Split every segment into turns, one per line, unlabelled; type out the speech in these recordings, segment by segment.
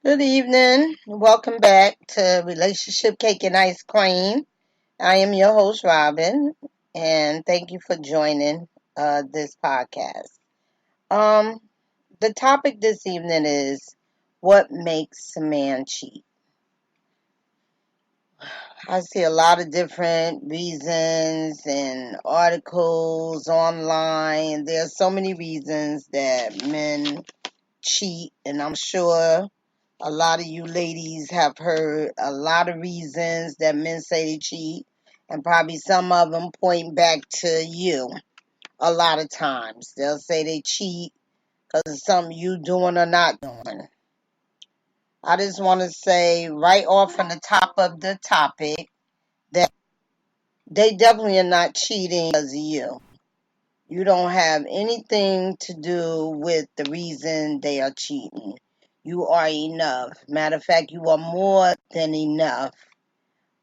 Good evening. Welcome back to Relationship Cake and Ice Cream. I am your host, Robin, and thank you for joining this podcast. Um, the topic this evening is what makes a man cheat. I see a lot of different reasons and articles online. There's so many reasons that men cheat, and I'm sure a lot of you ladies have heard a lot of reasons that men say they cheat, and probably some of them point back to you. A lot of times they'll say they cheat because of something you doing or not doing. I just want to say right off from the top of the topic that they definitely are not cheating because of you. You don't have anything to do with the reason they are cheating. You are enough. Matter of fact, you are more than enough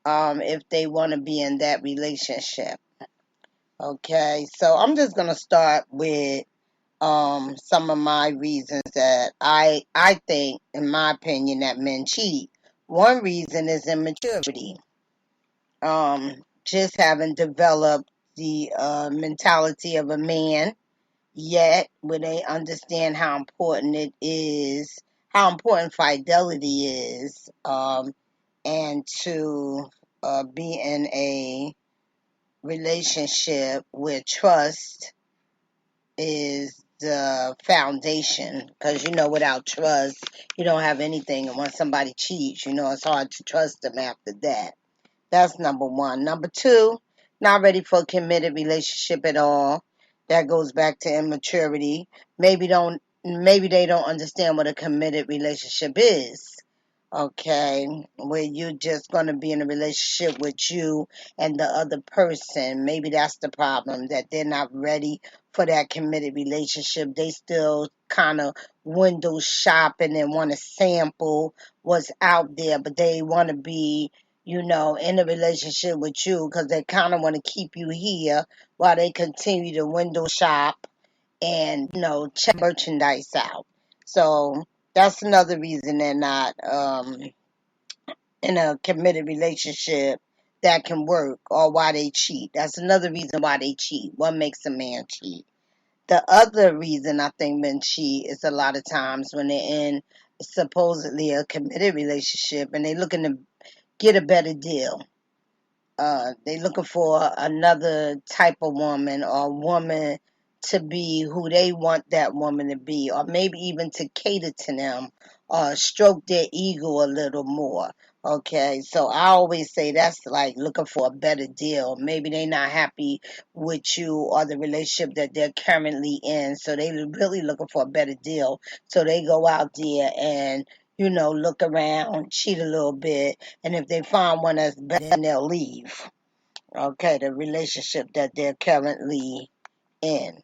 if they want to be in that relationship. Okay, so I'm just going to start with some of my reasons that I think, in my opinion, that men cheat. One reason is immaturity. Just haven't developed the mentality of a man yet, where they understand how important it is, how important fidelity is, and to be in a relationship where trust is the foundation. Because without trust, you don't have anything. And when somebody cheats, it's hard to trust them after that. That's number one. Number two, not ready for a committed relationship at all. That goes back to immaturity. Maybe they don't understand what a committed relationship is. Okay, where you're just gonna be in a relationship with you and the other person. Maybe that's the problem, that they're not ready for that committed relationship. They still kind of window shopping and want to sample what's out there, but they want to be in a relationship with you because they kind of want to keep you here while they continue to window shop and, check merchandise out. So that's another reason they're not in a committed relationship that can work, or why they cheat. That's another reason why they cheat. What makes a man cheat? The other reason I think men cheat is a lot of times when they're in supposedly a committed relationship and they're looking to get a better deal. They looking for another type of woman, or a woman to be who they want that woman to be, or maybe even to cater to them, or stroke their ego a little more. Okay, so I always say that's like looking for a better deal. Maybe they not happy with you or the relationship that they're currently in, so they really looking for a better deal. So they go out there and look around, cheat a little bit, and if they find one that's better, then they'll leave. Okay, the relationship that they're currently in.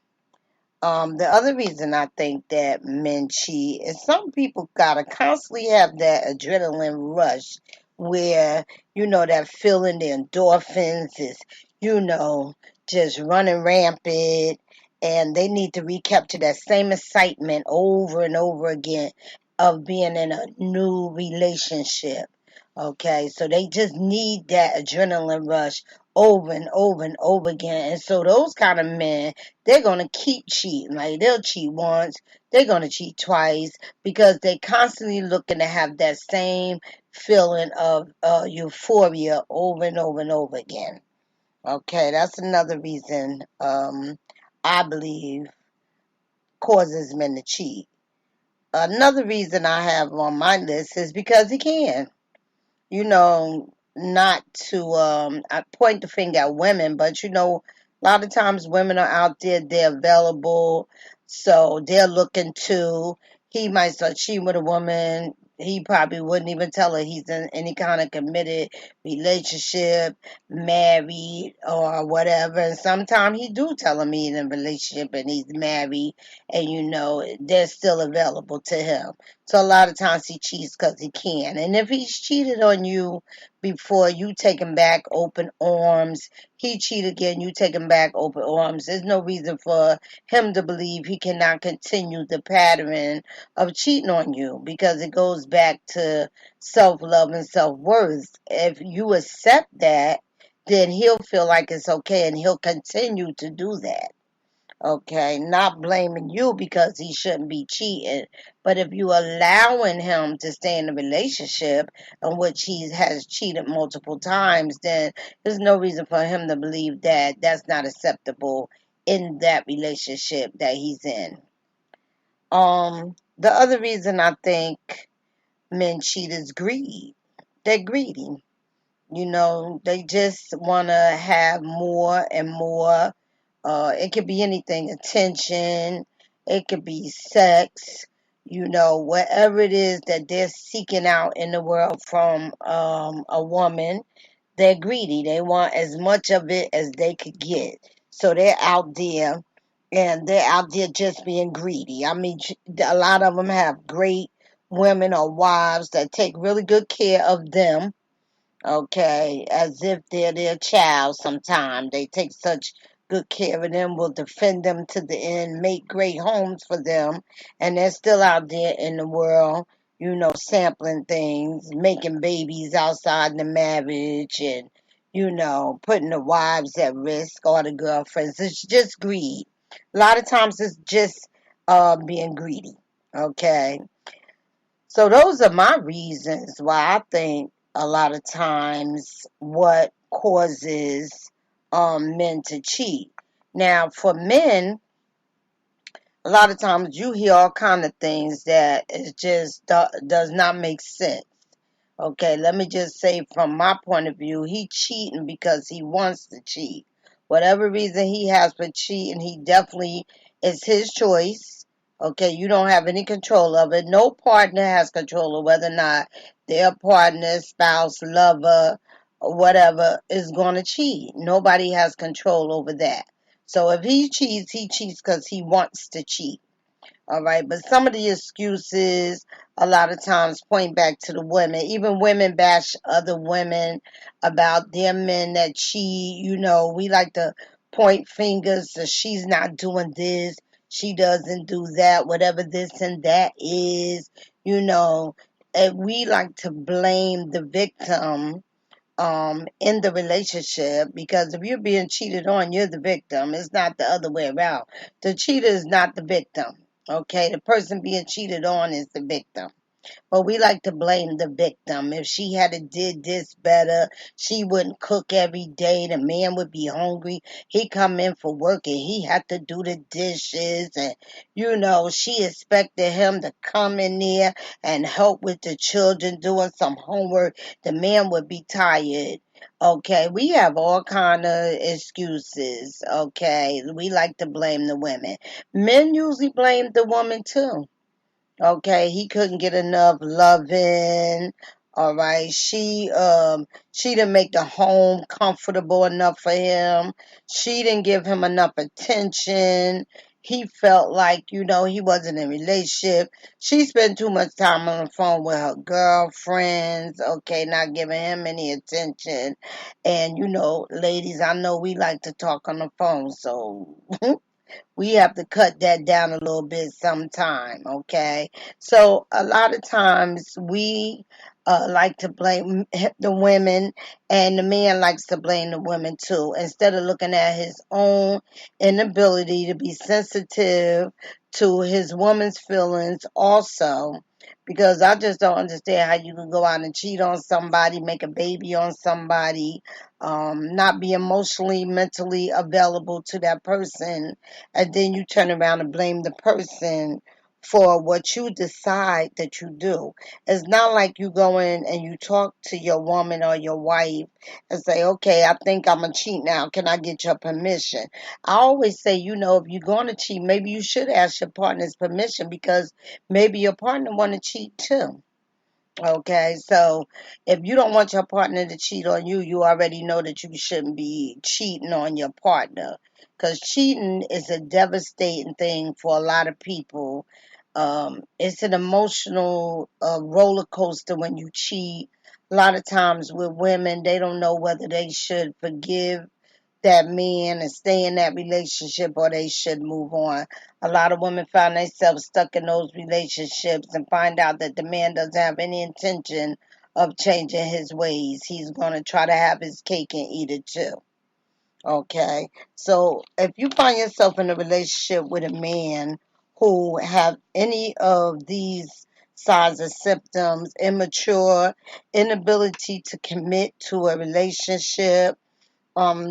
The other reason I think that men cheat is some people gotta constantly have that adrenaline rush where, that feeling, the endorphins is, you know, just running rampant, and they need to recapture that same excitement over and over again of being in a new relationship. Okay, so they just need that adrenaline rush over and over and over again. And so those kind of men, they're going to keep cheating. Like, they'll cheat once, they're going to cheat twice, because they constantly looking to have that same feeling of euphoria over and over and over again. Okay, that's another reason I believe causes men to cheat. Another reason I have on my list is because he can. Not to I point the finger at women, but a lot of times women are out there, they're available, so they're looking to. He might start cheating with a woman. He probably wouldn't even tell her he's in any kind of committed relationship, married or whatever. And sometimes he do tell him he's in a relationship and he's married, and they're still available to him. So a lot of times he cheats because he can. And if he's cheated on you before you take him back open arms. He cheat again, you take him back open arms. There's no reason for him to believe he cannot continue the pattern of cheating on you, because it goes back to self-love and self-worth. If you accept that, then he'll feel like it's okay and he'll continue to do that. Okay, not blaming you because he shouldn't be cheating, but if you allowing him to stay in a relationship in which he has cheated multiple times, then there's no reason for him to believe that that's not acceptable in that relationship that he's in. The other reason I think men cheat is greed. They're greedy. They just want to have more and more. It could be anything, attention, it could be sex, whatever it is that they're seeking out in the world from a woman. They're greedy. They want as much of it as they could get. So they're out there, and they're out there just being greedy. I mean, a lot of them have great women or wives that take really good care of them, okay, as if they're their child sometimes. They take such good care of them, will defend them to the end, make great homes for them, and they're still out there in the world, sampling things, making babies outside the marriage, and, putting the wives at risk, or the girlfriends. It's just greed. A lot of times it's just being greedy, okay? So those are my reasons why I think a lot of times what causes men to cheat. Now, for men, a lot of times you hear all kind of things that it just does not make sense. Okay, let me just say from my point of view, he cheating because he wants to cheat. Whatever reason he has for cheating, he definitely, it's his choice. Okay, you don't have any control of it. No partner has control of whether or not their partner, spouse, lover, or whatever is going to cheat. Nobody has control over that. So if he cheats because he wants to cheat. All right, but some of the excuses a lot of times point back to the women. Even women bash other women about their men that cheat. We like to point fingers, so she's not doing this, she doesn't do that, whatever this and that is, and we like to blame the victim in the relationship, because if you're being cheated on, you're the victim. It's not the other way around. The cheater is not the victim. Okay, the person being cheated on is the victim. But we like to blame the victim. If she had did this better, she wouldn't cook every day. The man would be hungry. He come in for work and he had to do the dishes, and she expected him to come in there and help with the children doing some homework. The man would be tired. Okay, we have all kind of excuses. Okay, we like to blame the women. Men usually blame the woman too. Okay, he couldn't get enough loving. All right, she didn't make the home comfortable enough for him. She didn't give him enough attention. He felt like, he wasn't in a relationship. She spent too much time on the phone with her girlfriends, okay, not giving him any attention. And, ladies, I know we like to talk on the phone, so we have to cut that down a little bit sometime, okay? So a lot of times we like to blame the women, and the man likes to blame the women too, instead of looking at his own inability to be sensitive to his woman's feelings also. Because I just don't understand how you can go out and cheat on somebody, make a baby on somebody, not be emotionally, mentally available to that person, and then you turn around and blame the person for what you decide that you do. It's not like you go in and you talk to your woman or your wife and say, okay, I think I'm going to cheat now. Can I get your permission? I always say, if you're going to cheat, maybe you should ask your partner's permission, because maybe your partner want to cheat too. Okay, so if you don't want your partner to cheat on you, you already know that you shouldn't be cheating on your partner. Because cheating is a devastating thing for a lot of people. It's an emotional roller coaster when you cheat. A lot of times with women, they don't know whether they should forgive that man and stay in that relationship or they should move on. A lot of women find themselves stuck in those relationships and find out that the man doesn't have any intention of changing his ways. He's going to try to have his cake and eat it too. Okay. So if you find yourself in a relationship with a man who have any of these signs and symptoms, immature, inability to commit to a relationship,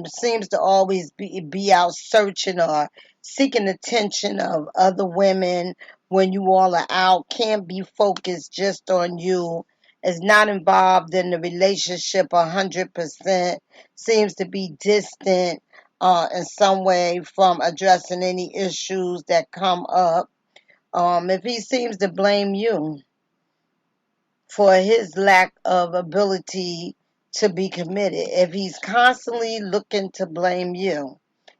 seems to always be out searching or seeking attention of other women when you all are out, can't be focused just on you, is not involved in the relationship 100%, seems to be distant in some way from addressing any issues that come up. If he seems to blame you for his lack of ability to be committed. If he's constantly looking to blame you,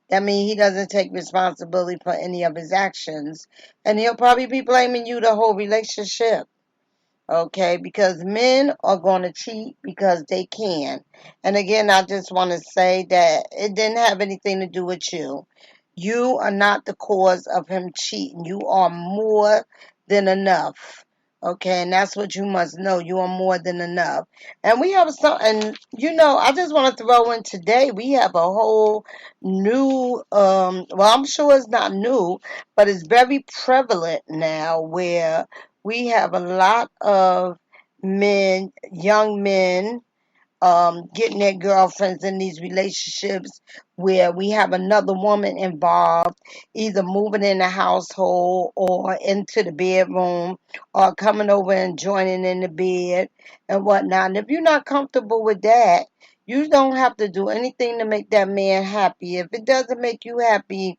that means he doesn't take responsibility for any of his actions, and he'll probably be blaming you the whole relationship. Okay, because men are going to cheat because they can. And again, I just want to say that it didn't have anything to do with you. You are not the cause of him cheating. You are more than enough. Okay, and that's what you must know. You are more than enough. And we have some, and I just want to throw in today, we have a whole new, well, I'm sure it's not new, but it's very prevalent now where we have a lot of men, young men, getting their girlfriends in these relationships where we have another woman involved, either moving in the household or into the bedroom or coming over and joining in the bed and whatnot. And if you're not comfortable with that, you don't have to do anything to make that man happy. If it doesn't make you happy,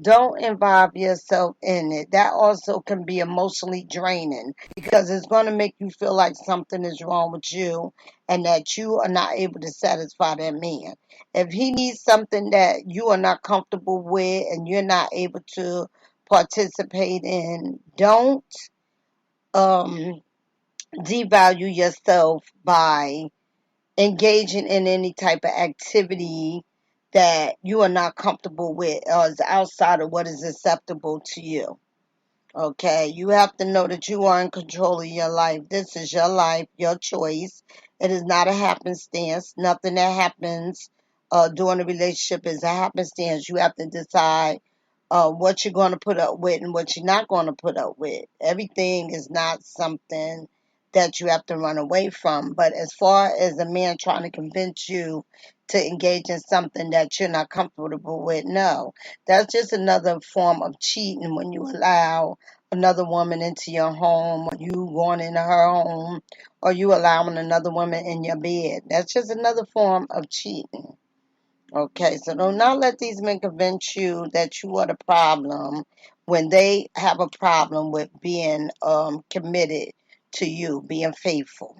don't involve yourself in it. That also can be emotionally draining because it's going to make you feel like something is wrong with you and that you are not able to satisfy that man. If he needs something that you are not comfortable with and you're not able to participate in, don't um, devalue yourself by engaging in any type of activity that you are not comfortable with or is outside of what is acceptable to you. Okay, you have to know that you are in control of your life. This is your life, your choice. It is not a happenstance. Nothing that happens during a relationship is a happenstance. You have to decide what you're going to put up with and what you're not going to put up with. Everything is not something that you have to run away from. But as far as a man trying to convince you to engage in something that you're not comfortable with, no. That's just another form of cheating when you allow another woman into your home or you going into her home or you allowing another woman in your bed. That's just another form of cheating. Okay, so do not let these men convince you that you are the problem when they have a problem with being committed to you, being faithful.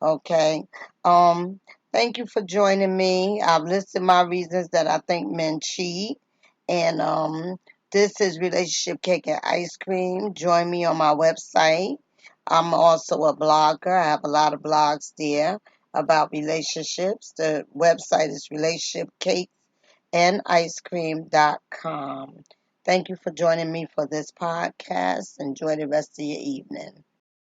Okay. Um, Thank you for joining me. I've listed my reasons that I think men cheat. And this is Relationship Cake and Ice Cream. Join me on my website. I'm also a blogger. I have a lot of blogs there about relationships. The website is relationshipcakesandicecream.com. Thank you for joining me for this podcast. Enjoy the rest of your evening.